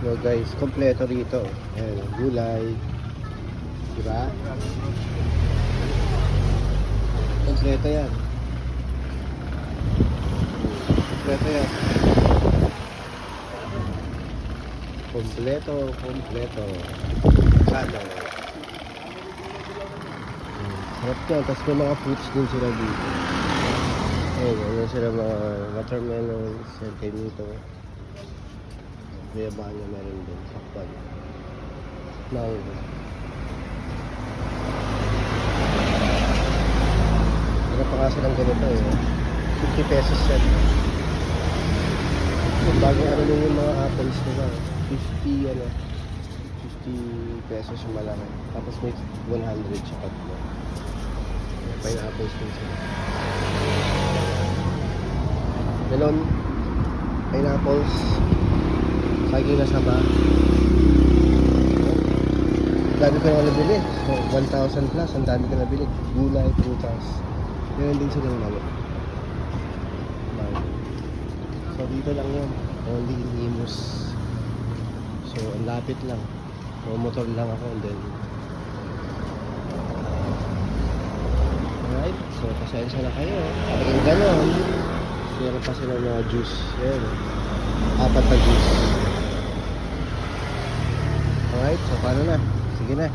So guys, kompleto rito. Ayan, gulay. Diba? Kompleto yan. Kompleto yan. Kompleto. Kano. Sarap yan. Tapos may mga fruits din sila dito. Ayun sila mga watermelon, centenito. Bayabanya meron din. Sakpan. Mango. Sarap pa kasi ng ganito eh. 50 pesos yan. Yung bagong ano yung mga apples nila. 50 pesos yung malaki. Tapos may 100 sa tatlo. Pineapples din sila. Melon, pineapples, saging na saba. Dami ko na nabili. So, 1,000 plus. Ang dami ko nabili. Gulay, prutas. Meron din silang malo. So, dito lang yun. Only in Imus. So, ang lapit lang. So, motor lang ako and then alright. So, pasensya na kayo. Kapag gano'n, meron pa sila mga juice. Yan. 4 na juice. Alright. So, paano na? Sige na.